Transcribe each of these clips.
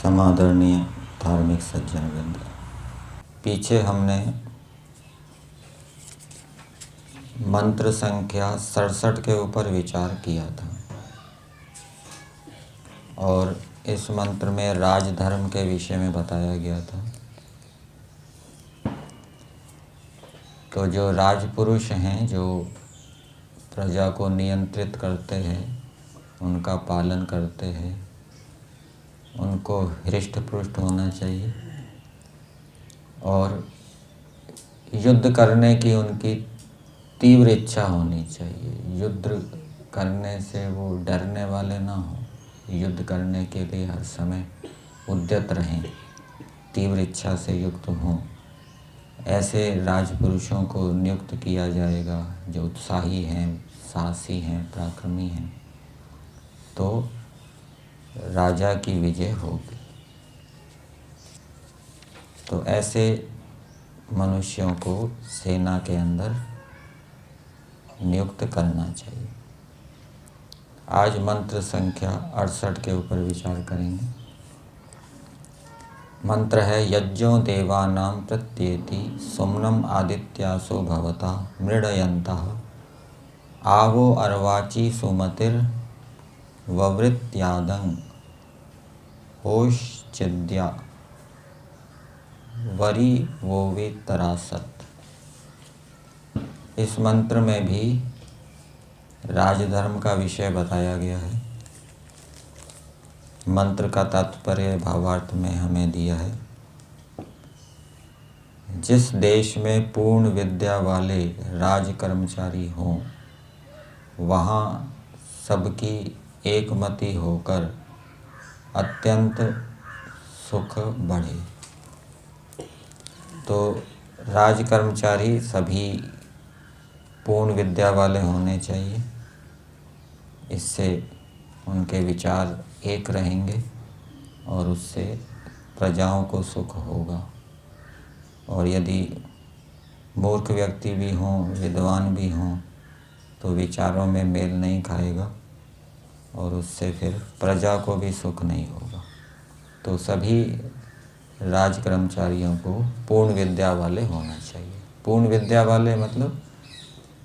समादरणीय धार्मिक सज्जनवृंद, पीछे हमने मंत्र संख्या 67 के ऊपर विचार किया था और इस मंत्र में राजधर्म के विषय में बताया गया था। तो जो राजपुरुष हैं, जो प्रजा को नियंत्रित करते हैं, उनका पालन करते हैं, उनको हृष्ट पुष्ट होना चाहिए और युद्ध करने की उनकी तीव्र इच्छा होनी चाहिए। युद्ध करने से वो डरने वाले ना हों, युद्ध करने के लिए हर समय उद्यत रहें, तीव्र इच्छा से युक्त हों। ऐसे राजपुरुषों को नियुक्त किया जाएगा जो उत्साही हैं, साहसी हैं, पराक्रमी हैं, तो राजा की विजय होगी। तो ऐसे मनुष्यों को सेना के अंदर नियुक्त करना चाहिए। आज मंत्र संख्या 68 के ऊपर विचार करेंगे। मंत्र है यज्ञो देवानां प्रत्येति सुम्नम आदित्यासो भवता मृडयन्तः आवो अर्वाची सुमतिर् ववृत्यादं होश्चिद्या वरी वोवे तरासत। इस मंत्र में भी राजधर्म का विषय बताया गया है। मंत्र का तात्पर्य भावार्थ में हमें दिया है। जिस देश में पूर्ण विद्या वाले राज कर्मचारी हों, वहाँ सबकी एकमति होकर अत्यंत सुख बढ़े। तो राज कर्मचारी सभी पूर्ण विद्या वाले होने चाहिए। इससे उनके विचार एक रहेंगे और उससे प्रजाओं को सुख होगा। और यदि मूर्ख व्यक्ति भी हों, विद्वान भी हों, तो विचारों में मेल नहीं खाएगा और उससे फिर प्रजा को भी सुख नहीं होगा। तो सभी राज कर्मचारियों को पूर्ण विद्या वाले होना चाहिए। पूर्ण विद्या वाले मतलब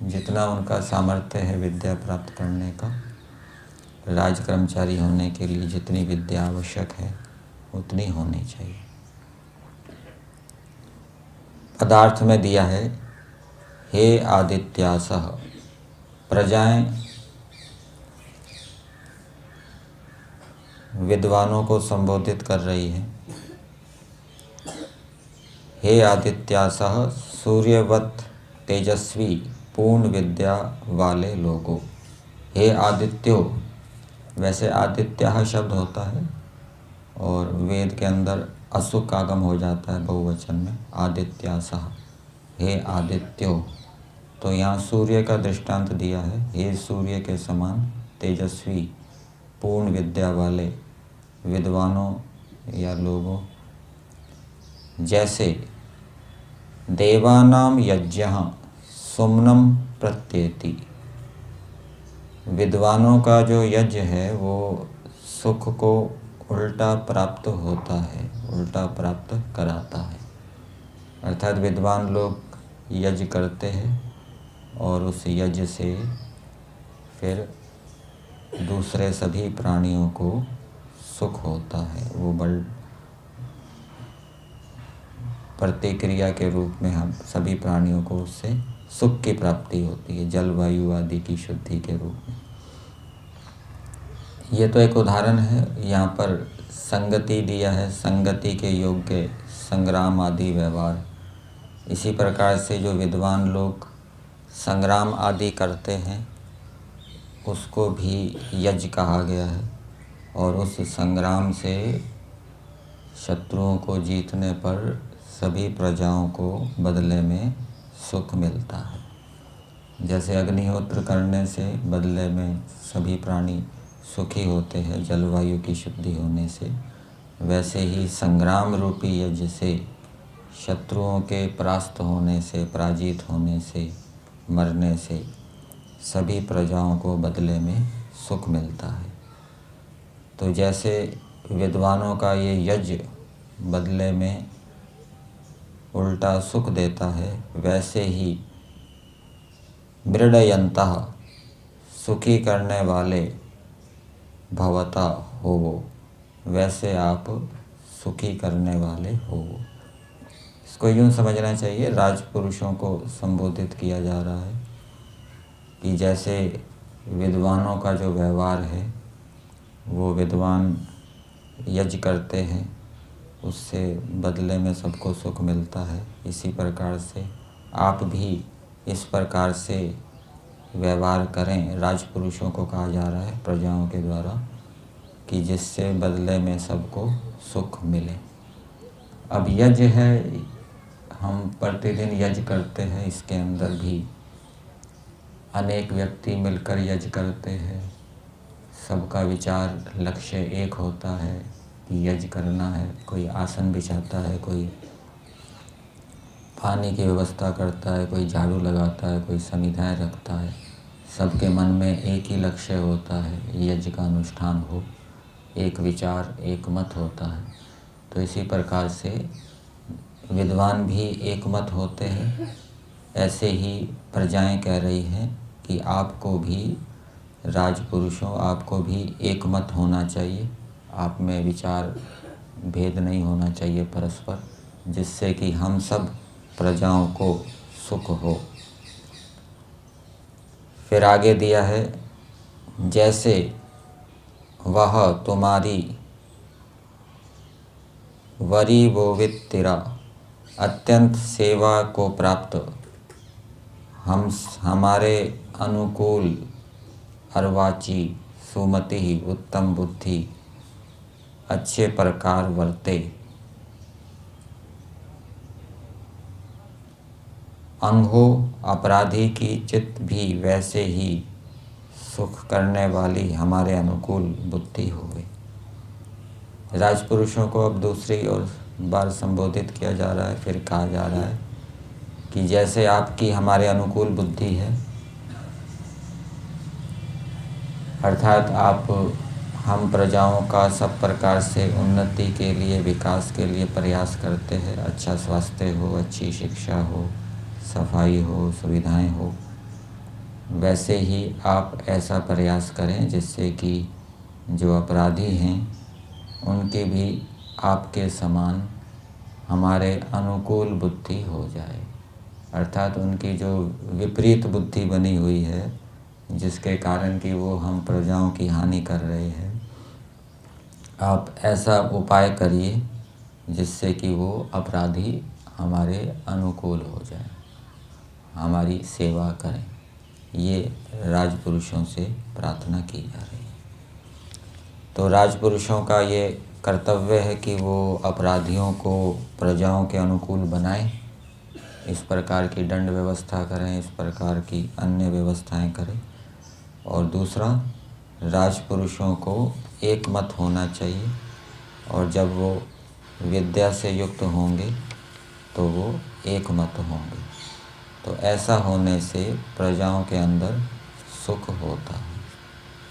जितना उनका सामर्थ्य है विद्या प्राप्त करने का, राज कर्मचारी होने के लिए जितनी विद्या आवश्यक है उतनी होनी चाहिए। पदार्थ में दिया है हे आदित्यासः, प्रजाएं विद्वानों को संबोधित कर रही है। हे आदित्यासः, सूर्यवत तेजस्वी पूर्ण विद्या वाले लोगों। हे आदित्यो, वैसे आदित्य शब्द होता है और वेद के अंदर असुक का आगम हो जाता है बहुवचन में, आदित्यासः, हे आदित्यो। तो यहाँ सूर्य का दृष्टांत दिया है। हे सूर्य के समान तेजस्वी पूर्ण विद्या वाले विद्वानों या लोगों, जैसे देवानां यज्ञः सुम्नम प्रत्येति, विद्वानों का जो यज्ञ है वो सुख को उल्टा प्राप्त होता है, उल्टा प्राप्त कराता है। अर्थात विद्वान लोग यज्ञ करते हैं और उस यज्ञ से फिर दूसरे सभी प्राणियों को सुख होता है। वो बल प्रतिक्रिया के रूप में हम सभी प्राणियों को उससे सुख की प्राप्ति होती है, जलवायु आदि की शुद्धि के रूप में। ये तो एक उदाहरण है। यहाँ पर संगति दिया है, संगति के योग्य संग्राम आदि व्यवहार। इसी प्रकार से जो विद्वान लोग संग्राम आदि करते हैं उसको भी यज्ञ कहा गया है और उस संग्राम से शत्रुओं को जीतने पर सभी प्रजाओं को बदले में सुख मिलता है। जैसे अग्निहोत्र करने से बदले में सभी प्राणी सुखी होते हैं जलवायु की शुद्धि होने से, वैसे ही संग्राम रूपी यज्ञ से शत्रुओं के परास्त होने से, पराजित होने से, मरने से सभी प्रजाओं को बदले में सुख मिलता है। तो जैसे विद्वानों का ये यज्ञ बदले में उल्टा सुख देता है, वैसे ही मृडयन्तः सुखी करने वाले भवता हो, वैसे आप सुखी करने वाले हो। इसको यूँ समझना चाहिए, राजपुरुषों को संबोधित किया जा रहा है कि जैसे विद्वानों का जो व्यवहार है, वो विद्वान यज्ञ करते हैं, उससे बदले में सबको सुख मिलता है। इसी प्रकार से आप भी इस प्रकार से व्यवहार करें। राजपुरुषों को कहा जा रहा है प्रजाओं के द्वारा कि जिससे बदले में सबको सुख मिले। अब यज्ञ है, हम प्रतिदिन यज्ञ करते हैं, इसके अंदर भी अनेक व्यक्ति मिलकर यज्ञ करते हैं। सबका विचार लक्ष्य एक होता है कि यज्ञ करना है। कोई आसन बिछाता है, कोई पानी की व्यवस्था करता है, कोई झाड़ू लगाता है, कोई समिधाएं रखता है। सबके मन में एक ही लक्ष्य होता है, यज्ञ का अनुष्ठान हो। एक विचार, एक मत होता है। तो इसी प्रकार से विद्वान भी एक मत होते हैं। ऐसे ही प्रजाएं कह रही हैं कि आपको भी, राजपुरुषों, आपको भी एक मत होना चाहिए। आप में विचार भेद नहीं होना चाहिए परस्पर, जिससे कि हम सब प्रजाओं को सुख हो। फिर आगे दिया है, जैसे वह तुम्हारी वरी बोवित तेरा अत्यंत सेवा को प्राप्त, हम हमारे अनुकूल अर्वाची सुमति उत्तम बुद्धि अच्छे प्रकार वर्ते, अंगो अपराधी की चित्त भी वैसे ही सुख करने वाली हमारे अनुकूल बुद्धि होवे। राजपुरुषों को अब दूसरी और बार संबोधित किया जा रहा है। फिर कहा जा रहा है कि जैसे आपकी हमारे अनुकूल बुद्धि है, अर्थात आप, हम प्रजाओं का सब प्रकार से उन्नति के लिए, विकास के लिए प्रयास करते हैं। अच्छा स्वास्थ्य हो, अच्छी शिक्षा हो, सफाई हो, सुविधाएं हो। वैसे ही आप ऐसा प्रयास करें जिससे कि जो अपराधी हैं उनकी भी आपके समान हमारे अनुकूल बुद्धि हो जाए। अर्थात उनकी जो विपरीत बुद्धि बनी हुई है, जिसके कारण कि वो हम प्रजाओं की हानि कर रहे हैं, आप ऐसा उपाय करिए जिससे कि वो अपराधी हमारे अनुकूल हो जाए, हमारी सेवा करें। ये राजपुरुषों से प्रार्थना की जा रही है। तो राजपुरुषों का ये कर्तव्य है कि वो अपराधियों को प्रजाओं के अनुकूल बनाएं, इस प्रकार की दंड व्यवस्था करें, इस प्रकार की अन्य व्यवस्थाएं करें। और दूसरा, राजपुरुषों को एक मत होना चाहिए, और जब वो विद्या से युक्त होंगे तो वो एक मत होंगे। तो ऐसा होने से प्रजाओं के अंदर सुख होता है।